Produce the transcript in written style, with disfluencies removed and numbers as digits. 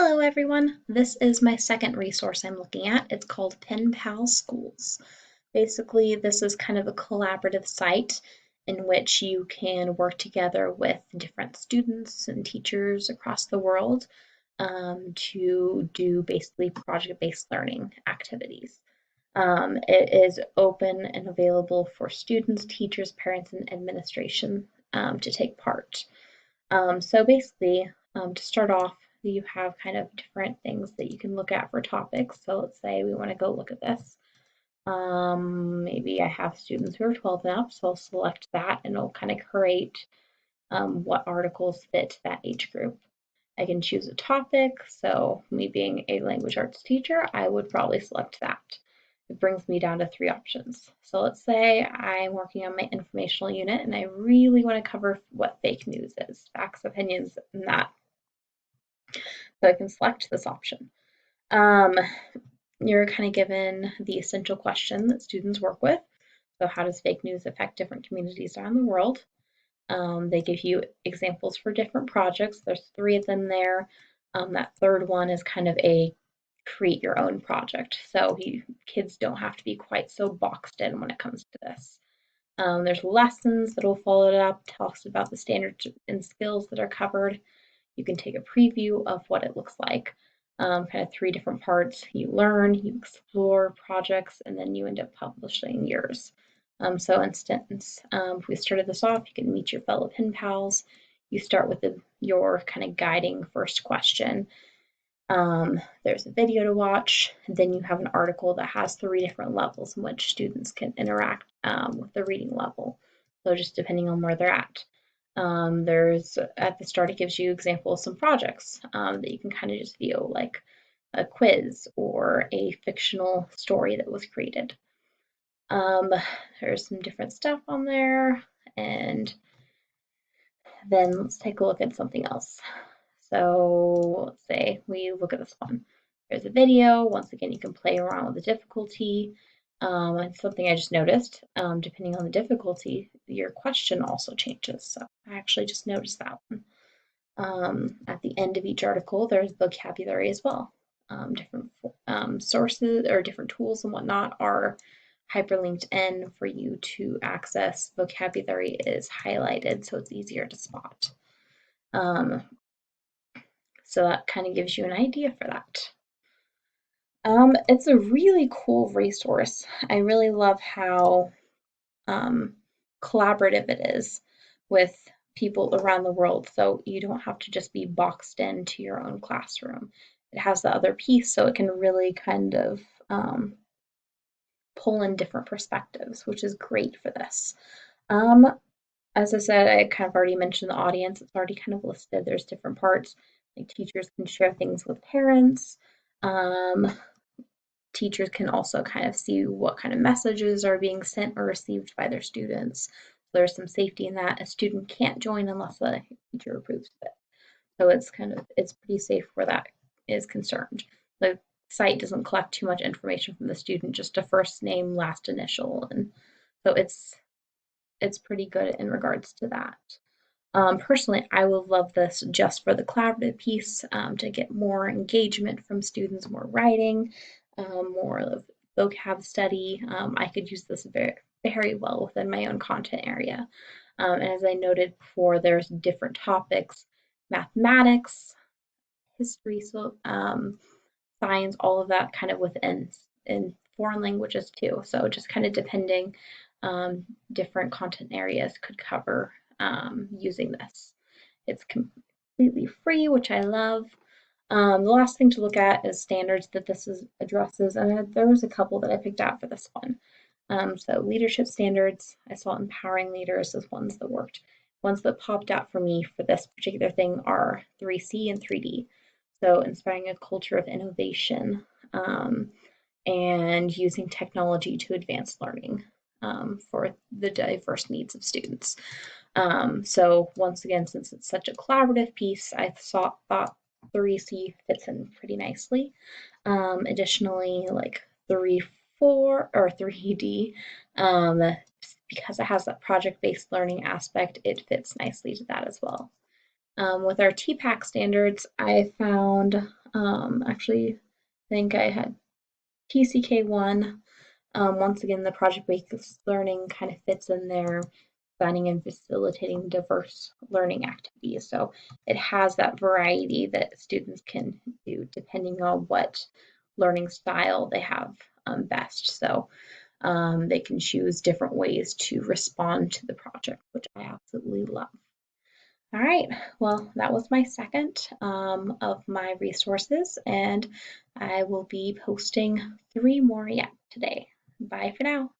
Hello everyone, this is my second resource I'm looking at. It's called PenPalSchools. Basically, this is kind of a collaborative site in which you can work together with different students and teachers across the world to do basically project-based learning activities. It is open and available for students, teachers, parents, and administration to take part. So basically, to start off, you have kind of different things that you can look at for topics. So let's say we want to go look at this. Maybe I have students who are 12 and up, so I'll select that and it'll kind of create what articles fit that age group. I can choose a topic, so me being a language arts teacher, I would probably select that. It brings me down to three options. So let's say I'm working on my informational unit and I really want to cover what fake news is, facts, opinions, and that. So I can select this option. Um, you're kind of given the essential question that students work with. So how does fake news affect different communities around the world? They give you examples for different projects. There's three of them there. That third one is kind of a create your own project. So kids don't have to be quite so boxed in when it comes to this. There's lessons that will follow it up, talks about the standards and skills that are covered. You can take a preview of what it looks like. Kind of three different parts. You learn, you explore projects, and then you end up publishing yours. So instance, if we started this off, you can meet your fellow pen pals. You start with your kind of guiding first question. There's a video to watch. Then you have an article that has three different levels in which students can interact with the reading level. So just depending on where they're at. There's at the start, it gives you examples of some projects that you can kind of just view, like a quiz or a fictional story that was created. There's some different stuff on there, and then let's take a look at something else. So let's say we look at this one. There's a video. Once again, you can play around with the difficulty. And something I just noticed, depending on the difficulty, your question also changes. So I actually just noticed that one. At the end of each article, there's vocabulary as well. Different sources or different tools and whatnot are hyperlinked in for you to access. Vocabulary is highlighted so it's easier to spot. So that kind of gives you an idea for that. It's a really cool resource. I really love how collaborative it is with people around the world. So you don't have to just be boxed into your own classroom. It has the other piece, so it can really kind of pull in different perspectives, which is great for this. As I said, I kind of already mentioned the audience. It's already kind of listed. There's different parts. Like teachers can share things with parents. Teachers can also kind of see what kind of messages are being sent or received by their students. So there's some safety in that. A student can't join unless the teacher approves of it. So it's pretty safe where that is concerned. The site doesn't collect too much information from the student, just a first name, last initial, and so it's pretty good in regards to that. Personally, I would love this just for the collaborative piece to get more engagement from students, more writing, more of vocab study. I could use this very, very well within my own content area. And as I noted before, there's different topics, mathematics, history, so science, all of that kind of within in foreign languages too. So just kind of depending, different content areas could cover using this. It's completely free, which I love. The last thing to look at is standards that addresses, and there was a couple that I picked out for this one. So leadership standards, I saw empowering leaders as ones that worked. Ones that popped out for me for this particular thing are 3C and 3D. So inspiring a culture of innovation and using technology to advance learning for the diverse needs of students. So once again, since it's such a collaborative piece, I thought 3C fits in pretty nicely. Additionally, like 3-4 or 3D, because it has that project-based learning aspect, it fits nicely to that as well. With our TPAC standards, I found Actually, I think I had TCK1. Once again, the project-based learning kind of fits in there, planning and facilitating diverse learning activities. So it has that variety that students can do depending on what learning style they have best. So they can choose different ways to respond to the project, which I absolutely love. All right, well, that was my second of my resources, and I will be posting three more yet today. Bye for now.